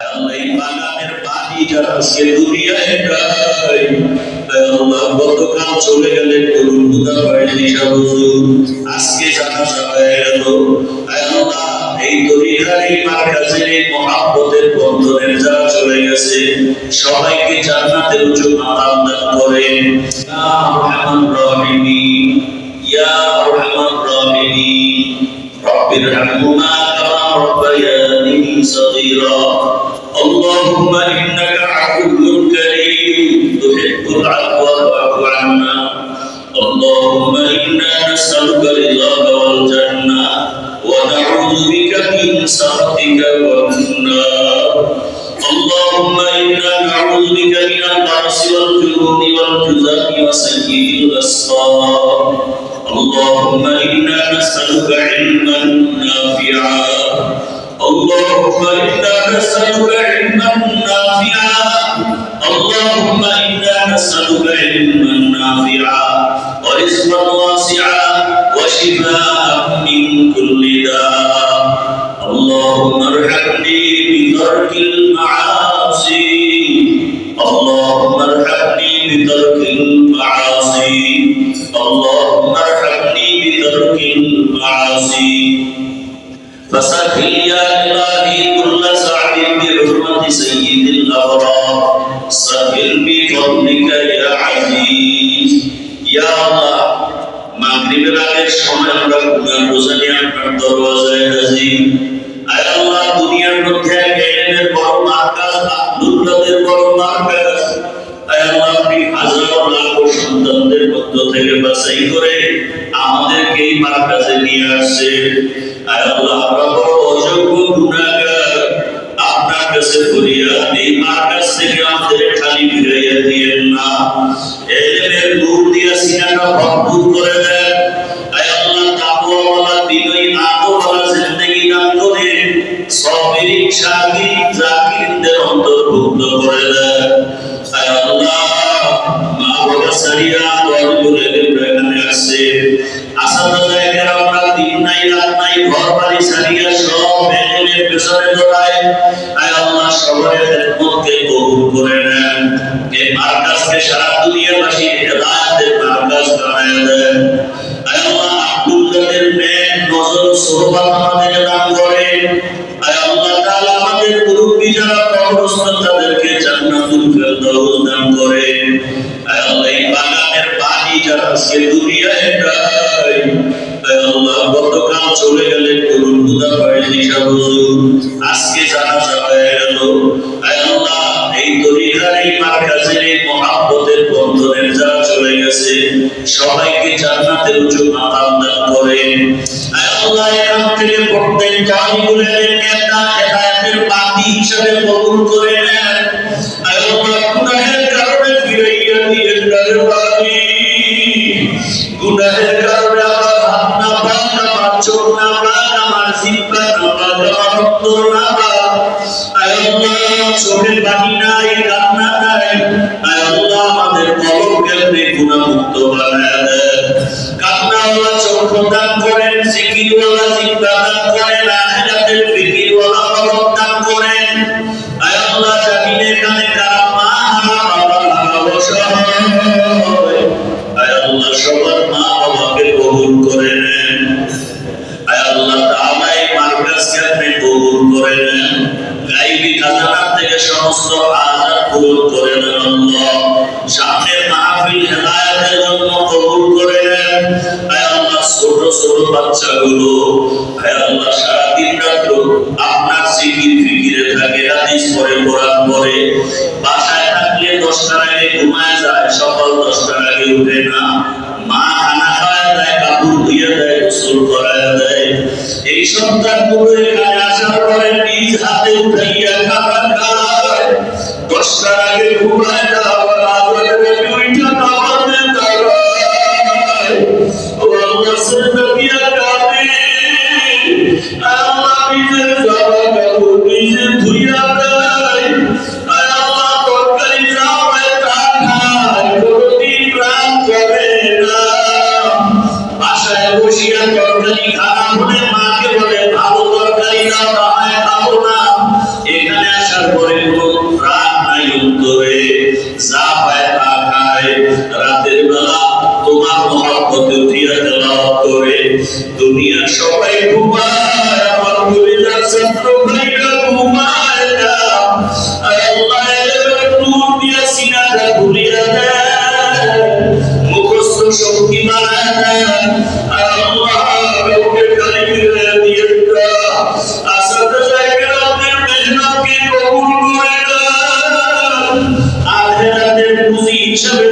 এই বাগানের পানি যারা আজকে দুনিয়ায় নাই, আল্লাহ গতকাল চলে গেলেন করুন হুদা পায়নি হুজুর, আজকে জানাজা হয়ে গেল। আল্লাহ এই দুনিয়ার এই মার্কাজের এই মহব্বতের বন্ধনের যারা চলে গেছে সবাইকে জান্নাতের উঁচু মাকাম দান করেন। ইয়া আরহামার রাহিমিন, ইয়া আরহামার রাহিমিন, রব্বিরহামহুমা কামা রাব্বায়ানি সগীরা। اللهم إنك عفو كريم تحب العفو فاعف عنا. اللهم إنا نسألك رضاك والجنة ونعوذ بك من سخطك والنار. اللهم إنا نعوذ بك من البرص والجنون والجذام وسيء الأسقام. اللهم إنا نسألك علما نافعا. اللهم إنا نسألك علما نافعا. اللهم إنا نسألك علما نافعا ورزقا واسعا وشفاء من كل داء. اللهم ارحمني بترك المعاصي. اللهم ارحمني بترك المعاصي. اللهم ارحمني بترك المعاصي. فسهل يا إلهي كل صعب بحرمة سيد الأبرار. سهل بفضلك يا عزيز. يا الله মাগরিবের আগের সময় আমরা গুনাহ বোঝা নিয়ে আপনার দরওয়াজায় হাজির। আয় আল্লাহ, দুনিয়ার মধ্যে ইলমের বড় মার্কাজ, আব্দুল্লাহদের বড় মার্কাজ। আয় আল্লাহ, আপনি হাজার লাখো সন্তানদের মধ্য থেকে বাছাই করে আমাদেরকে এই মার্কাজে নিয়ে আসছেন। আয় আল্লাহ, আমরা বড় অযোগ্য গুনাহগার, আপনার কাছে ফরিয়াদ, এই মার্কাজ থেকে আমাদের খালি ফিরাইয়া দিয়েন না। ইলমের নূর দিয়া সিনাটা ভরপুর করে দেন। আয় আল্লাহ, তাকওয়াওয়ালা বিনয়ী আদবওয়ালা জিন্দেগি দান করে সাবিরিন শাকিরিন জাকিরিনদের অন্তর্ভুক্ত করে দেন। আয় আল্লাহ, মা বাবা সারিয়া দলগুলো এখানে আসছে, আসাদা জায়গায় আমরা দিন নাই রাত নাই ঘর বাড়ি সারিয়া সব ইলমের পেছনে দৌড়ায়। আয় আল্লাহ, সবার খেদমতকে কবুল করে নেন। এই মার্কাজকে সারা দুনিয়াবাসী হেদায়েতের মার্কাজ বানায় দেন। আয় আল্লাহ, আব্দুল্লাহদের নেক নজর সোহবত আমাদের দান করেন। আয় আল্লাহ তাআলা, আমাদের মুরব্বি যারা কবরস্থ তাদেরকে জান্নাতুল ফেরদাউস দান করেন। আয় আল্লাহ, এই বাগানের পানি যারা আজকে দুনিয়ায় নাই, আয় আল্লাহ গতকাল চলে গেলেন করুন হুদা পায়নি হুজুর, আজকে জানাজা হয়ে গেল। আয় আল্লাহ, এই দুনিয়ার এই মার্কাজের এই মহব্বতের বন্ধনের যারা চলে গেছে সবাইকে জান্নাতের উঁচু মাকাম দান করেন। আয় আল্লাহ, এখান থেকে প্রত্যেক জালিগুলের নেতা হেদায়েতের বাতি হিসেবে কবুল করে নেন। আয় আল্লাহ, গুনাহের কারণে ফিরাইয়া দিয়েন দরবারি, গুনাহের কারণে আমার হাত না পাক, আমার চোখ না পাক, আমার জিহ্বা না পাক, আমার অন্তর না পাক। আয় আল্লাহ, চোখের পানি নাই, কান্না নাই। আয় আল্লাহ, আমাদের কলবকে আপনি গুনাহমুক্ত বানায় দেন। কান্নাওয়ালা চোখ দান করেন, জিকিরওয়ালা জিহ্বা দান করেন, আখিরাতের ফিকিরওয়ালা কলব দান করেন। আয় আল্লাহ, জামিনের কানে কারা মা বাবা অসহায়, আয় আল্লাহ সবার মা বাবাকে কবুল করে নেন। আয় আল্লাহ তাআলা, এই মার্কাজকে আপনি কবুল করে নেন। গায়বী খাজানা থেকে সমস্ত হাজাত পূরণ করে নেন। আল্লাহ, সামনের মাহফিল হেদায়েতের জন্য কবুল করে নেন। আয় আল্লাহ, ছোট ছোট বাচ্চাগুলো আয় আল্লাহ সারা দিন রাত আপনার জিকির ফিকিরে থাকে, হাদিস পড়ে, কোরআন পড়ে, বাসায় থাকলে 10টার আগে ঘুমায় যায়, সকাল 10টার আগে উঠে না, মা খানা খাওয়ায় দেয়, কাপড় ধুইয়ে দেয়, গোসল করায় দেয়। এই সন্তানগুলো এখানে আসার পরে নিজ হাতে উঠাইয়া খাবার খায়, 10টার আগে ঘুমায় না, আবার আগে দুইটা নামাজে দাঁড়ায়। ও আল্লাহ, সদকিয়া কাঁদে, আল্লাহ নিজের জামা কাপড় নিজে ধুইয়া দেয়। আয় আল্লাহ, তরকারি যা হয় তা খায়, কোনদিন রাগ করে না। বাসায় বসিয়া তরকারি খারাপ হলে মাকে বলে ভালো তরকারি দাও, না হয় খাবো না। এখানে আসার পরে কোনো রাগ নাই অন্তরে, যা পায় তা খায়, রাতের বেলা তোমার মহব্বতে উঠিয়া তেলাওয়াত করে। দুনিয়ার সবাই ঘুমায়, আমার কলিজার ছাত্র ভাইরা ঘুমায় না। আয় আল্লাহ, এলেমের নূর দিয়া সিনাটা ভুলিয়া দেয়, মুখস্থ শক্তি বাড়ায় দেয়। আয় আল্লাহ, ওকে খালি ফিরে দিয়ে দাও, আসাতে জায়গায় আমাদের মেহনতকে কবুল করে দাও, আখিরাতের পুঁজি হিসাবে